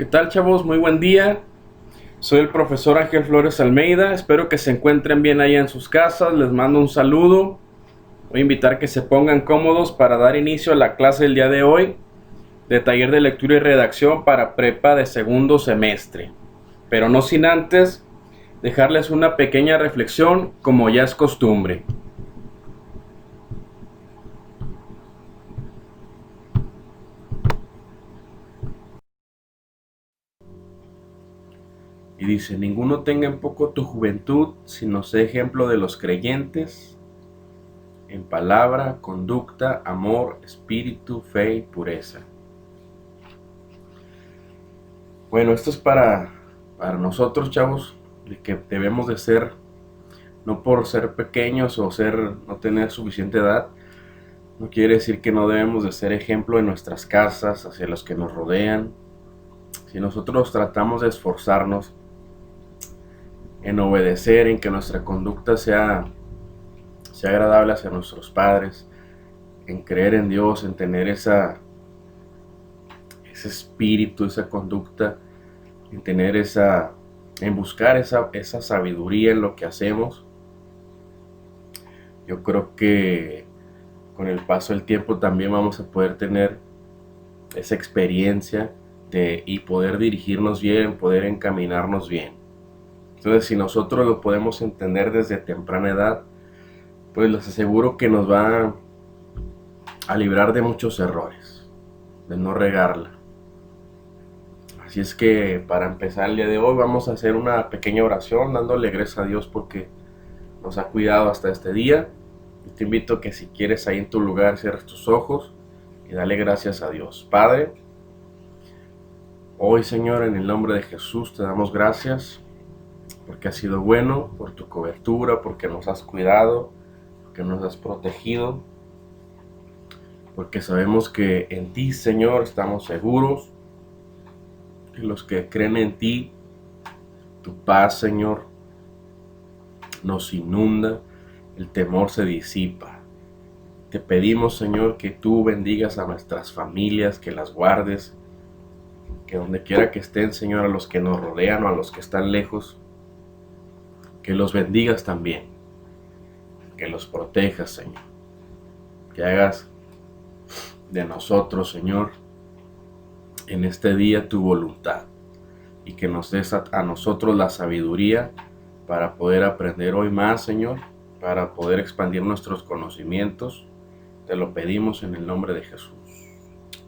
¿Qué tal, chavos? Muy buen día. Soy el profesor Ángel Flores Almeida. Espero que se encuentren bien allá en sus casas. Les mando un saludo. Voy a invitar que se pongan cómodos para dar inicio a la clase del día de hoy de taller de lectura y redacción para prepa de segundo semestre. Pero no sin antes dejarles una pequeña reflexión como ya es costumbre. Y dice: ninguno tenga en poco tu juventud, sino sé ejemplo de los creyentes en palabra, conducta, amor, espíritu, fe y pureza. Bueno, esto es para nosotros, chavos, de que debemos de ser, no por ser pequeños o no tener suficiente edad, no quiere decir que no debemos de ser ejemplo en nuestras casas, hacia los que nos rodean. Si nosotros tratamos de esforzarnos en obedecer, en que nuestra conducta sea agradable hacia nuestros padres, en creer en Dios, en tener ese espíritu, esa conducta, en buscar esa sabiduría en lo que hacemos, yo creo que con el paso del tiempo también vamos a poder tener esa experiencia y poder dirigirnos bien, poder encaminarnos bien. Entonces, si nosotros lo podemos entender desde temprana edad, pues les aseguro que nos va a librar de muchos errores, de no regarla. Así es que para empezar el día de hoy vamos a hacer una pequeña oración dándole gracias a Dios porque nos ha cuidado hasta este día. Y te invito a que si quieres ahí en tu lugar cierres tus ojos y dale gracias a Dios. Padre, hoy, Señor, en el nombre de Jesús te damos gracias porque has sido bueno, por tu cobertura, porque nos has cuidado, porque nos has protegido, porque sabemos que en ti, Señor, estamos seguros. Y los que creen en ti, tu paz, Señor, nos inunda, el temor se disipa. Te pedimos, Señor, que tú bendigas a nuestras familias, que las guardes, que donde quiera que estén, Señor, a los que nos rodean o a los que están lejos, que los bendigas también, que los protejas, Señor, que hagas de nosotros, Señor, en este día tu voluntad y que nos des a nosotros la sabiduría para poder aprender hoy más, Señor, para poder expandir nuestros conocimientos. Te lo pedimos en el nombre de Jesús.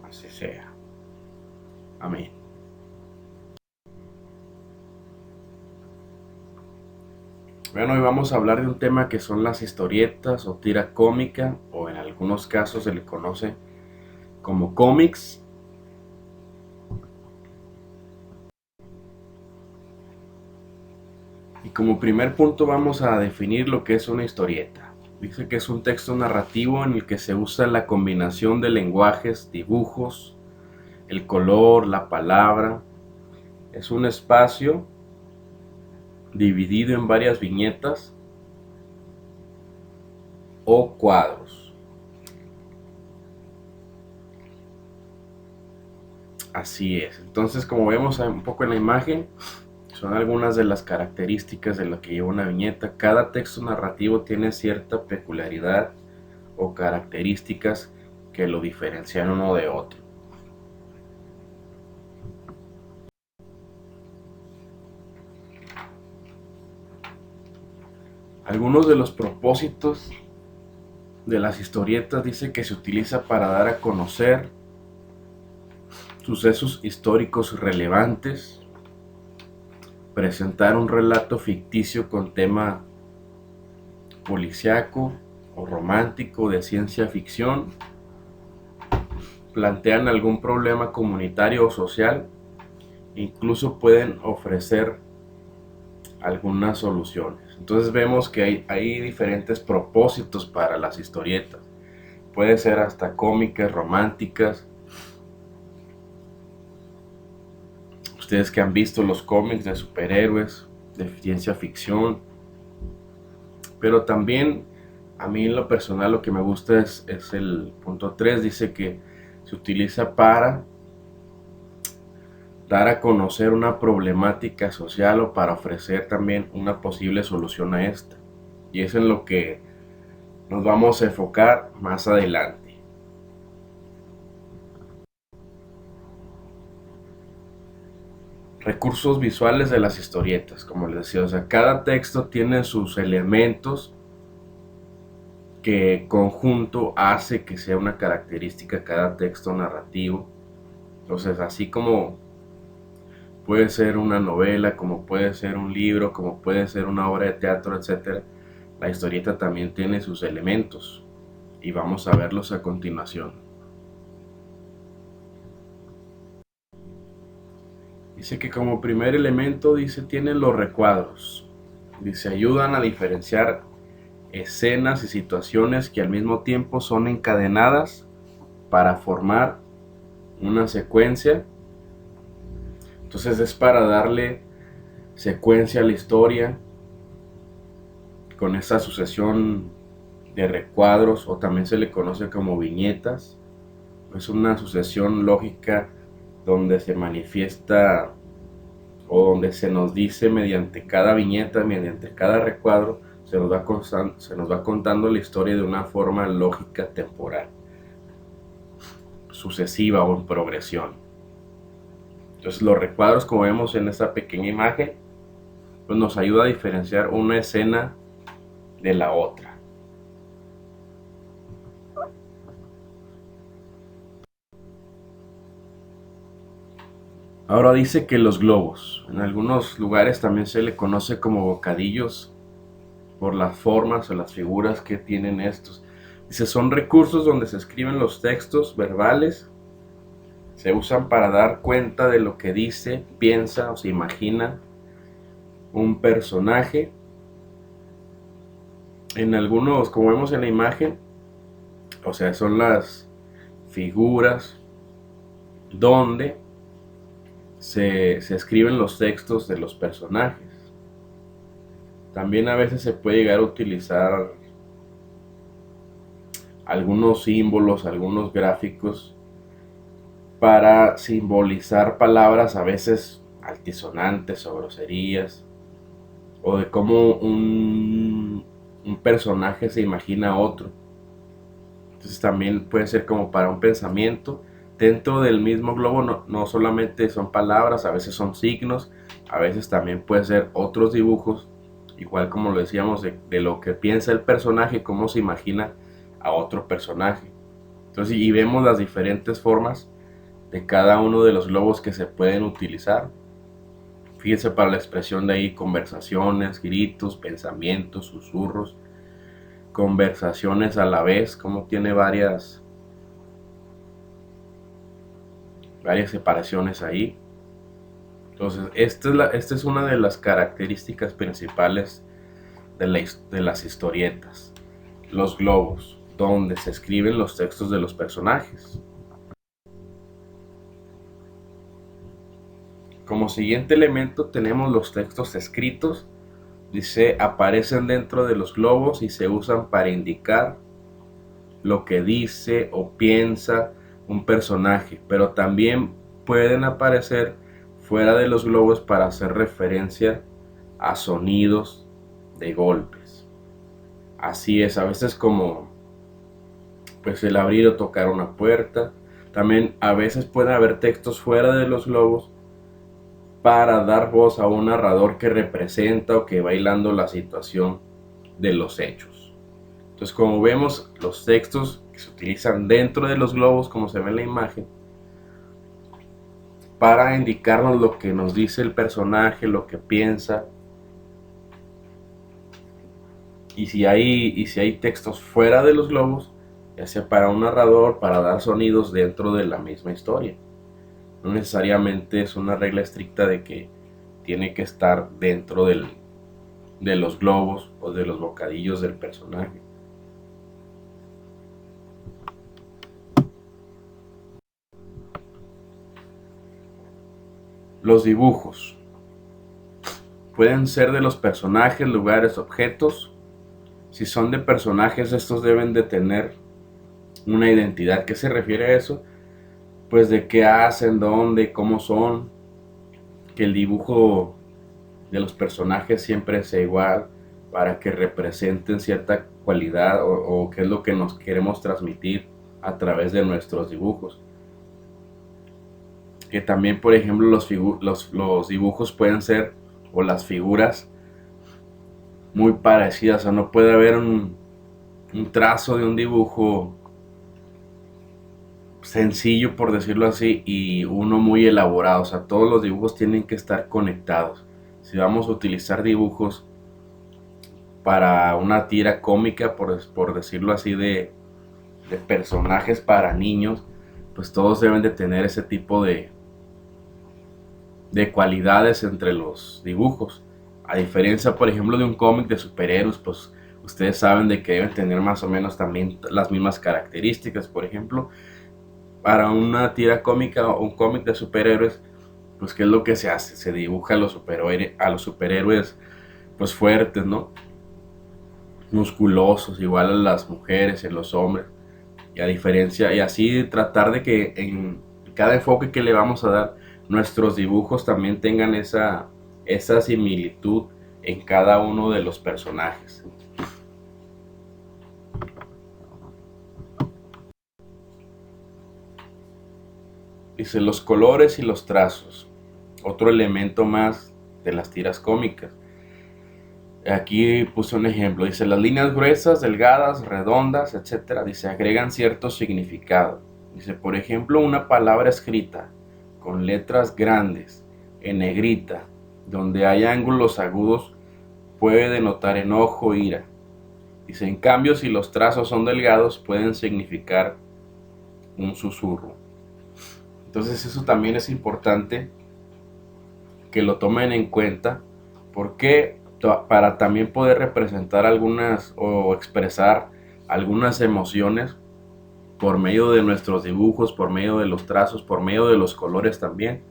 Así sea. Amén. Bueno, hoy vamos a hablar de un tema que son las historietas o tira cómica, o en algunos casos se le conoce como cómics. Y como primer punto vamos a definir lo que es una historieta. Dice que es un texto narrativo en el que se usa la combinación de lenguajes, dibujos, el color, la palabra. Es un espacio dividido en varias viñetas o cuadros. Así es. Entonces, como vemos un poco en la imagen, son algunas de las características de lo que lleva una viñeta. Cada texto narrativo tiene cierta peculiaridad o características que lo diferencian uno de otro. Algunos de los propósitos de las historietas dice que se utiliza para dar a conocer sucesos históricos relevantes, presentar un relato ficticio con tema policíaco o romántico de ciencia ficción, plantean algún problema comunitario o social, incluso pueden ofrecer algunas soluciones. Entonces vemos que hay diferentes propósitos para las historietas. Puede ser hasta cómicas, románticas. Ustedes que han visto los cómics de superhéroes, de ciencia ficción. Pero también a mí en lo personal lo que me gusta es el punto 3. Dice que se utiliza para dar a conocer una problemática social o para ofrecer también una posible solución a esta. Y es en lo que nos vamos a enfocar más adelante. Recursos visuales de las historietas, como les decía, o sea, cada texto tiene sus elementos que conjunto hace que sea una característica cada texto narrativo. Entonces, así como puede ser una novela, como puede ser un libro, como puede ser una obra de teatro, etcétera, la historieta también tiene sus elementos y vamos a verlos a continuación. Dice que como primer elemento, tienen los recuadros. Dice, ayudan a diferenciar escenas y situaciones que al mismo tiempo son encadenadas para formar una secuencia. Entonces es para darle secuencia a la historia con esta sucesión de recuadros, o también se le conoce como viñetas. Es una sucesión lógica donde se manifiesta o donde se nos dice mediante cada viñeta, mediante cada recuadro, se nos va contando la historia de una forma lógica temporal, sucesiva o en progresión. Entonces los recuadros, como vemos en esta pequeña imagen, pues nos ayuda a diferenciar una escena de la otra. Ahora dice que los globos, en algunos lugares también se le conoce como bocadillos por las formas o las figuras que tienen estos. Dice, son recursos donde se escriben los textos verbales, se usan para dar cuenta de lo que dice, piensa o se imagina un personaje. En algunos, como vemos en la imagen, o sea, son las figuras donde se escriben los textos de los personajes. También a veces se puede llegar a utilizar algunos símbolos, algunos gráficos para simbolizar palabras a veces altisonantes o groserías, o de cómo un personaje se imagina a otro. Entonces también puede ser como para un pensamiento. Dentro del mismo globo no solamente son palabras, a veces son signos, a veces también puede ser otros dibujos, igual como lo decíamos, de lo que piensa el personaje, cómo se imagina a otro personaje. Entonces, y vemos las diferentes formas de cada uno de los globos que se pueden utilizar. Fíjense, para la expresión de ahí, conversaciones, gritos, pensamientos, susurros, conversaciones a la vez, como tiene varias separaciones ahí. Entonces, esta es una de las características principales de las historietas, los globos, donde se escriben los textos de los personajes. Como siguiente elemento tenemos los textos escritos. Dice, aparecen dentro de los globos y se usan para indicar lo que dice o piensa un personaje, pero también pueden aparecer fuera de los globos para hacer referencia a sonidos de golpes. Así es, a veces como pues el abrir o tocar una puerta. También a veces puede haber textos fuera de los globos para dar voz a un narrador que representa o que va hilando la situación de los hechos. Entonces, como vemos, los textos que se utilizan dentro de los globos, como se ve en la imagen, para indicarnos lo que nos dice el personaje, lo que piensa. Y si hay textos fuera de los globos, ya sea para un narrador, para dar sonidos dentro de la misma historia. No necesariamente es una regla estricta de que tiene que estar dentro de los globos o de los bocadillos del personaje. Los dibujos pueden ser de los personajes, lugares, objetos. Si son de personajes, estos deben de tener una identidad. ¿Qué se refiere a eso? Pues de qué hacen, dónde, cómo son. que el dibujo de los personajes siempre sea igual, para que representen cierta cualidad o qué es lo que nos queremos transmitir a través de nuestros dibujos. Que también, por ejemplo, los dibujos pueden ser, o las figuras, muy parecidas. O sea, no puede haber un trazo de un dibujo sencillo, por decirlo así, y uno muy elaborado. O sea, todos los dibujos tienen que estar conectados. Si vamos a utilizar dibujos para una tira cómica, por decirlo así, de personajes para niños, pues todos deben de tener ese tipo de cualidades entre los dibujos. A diferencia, por ejemplo, de un cómic de superhéroes, pues ustedes saben de que deben tener más o menos también las mismas características. Por ejemplo, para una tira cómica o un cómic de superhéroes, pues ¿qué es lo que se hace? Se dibuja a los superhéroes pues fuertes, ¿no? Musculosos, igual a las mujeres y a los hombres. Y a diferencia, y así tratar de que en cada enfoque que le vamos a dar, nuestros dibujos también tengan esa similitud en cada uno de los personajes. Dice los colores y los trazos, otro elemento más de las tiras cómicas. Aquí puse un ejemplo, dice las líneas gruesas, delgadas, redondas, etcétera, dice agregan cierto significado. Dice, por ejemplo, una palabra escrita con letras grandes en negrita, donde hay ángulos agudos, puede denotar enojo o ira. Dice, en cambio, si los trazos son delgados, pueden significar un susurro. Entonces eso también es importante que lo tomen en cuenta, porque para también poder representar algunas o expresar algunas emociones por medio de nuestros dibujos, por medio de los trazos, por medio de los colores también.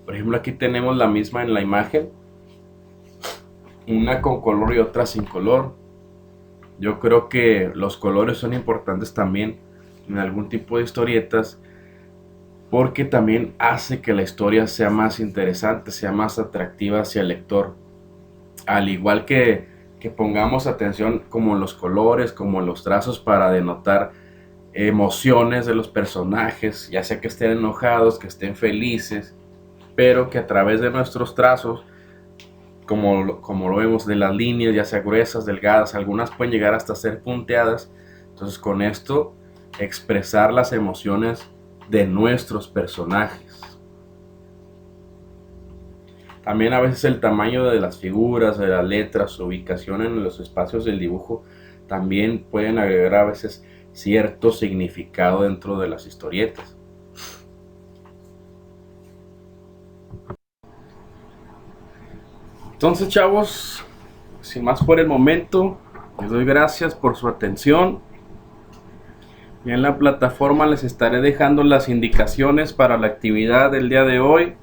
Por ejemplo, aquí tenemos la misma en la imagen, una con color y otra sin color. Yo creo que los colores son importantes también en algún tipo de historietas, porque también hace que la historia sea más interesante, sea más atractiva hacia el lector. Al igual que pongamos atención como en los colores, como en los trazos, para denotar emociones de los personajes, ya sea que estén enojados, que estén felices, pero que a través de nuestros trazos, como lo vemos, de las líneas, ya sea gruesas, delgadas, algunas pueden llegar hasta ser punteadas. Entonces con esto expresar las emociones de nuestros personajes. También a veces el tamaño de las figuras, de las letras, su ubicación en los espacios del dibujo, también pueden agregar a veces cierto significado dentro de las historietas. Entonces, chavos, sin más por el momento, les doy gracias por su atención. Y en la plataforma les estaré dejando las indicaciones para la actividad del día de hoy.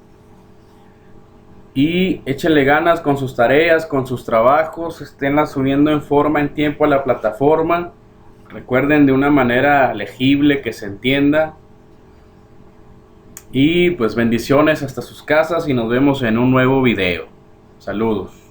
Y échenle ganas con sus tareas, con sus trabajos, esténlas subiendo en forma, en tiempo a la plataforma. Recuerden, de una manera legible, que se entienda. Y pues bendiciones hasta sus casas y nos vemos en un nuevo video. Saludos.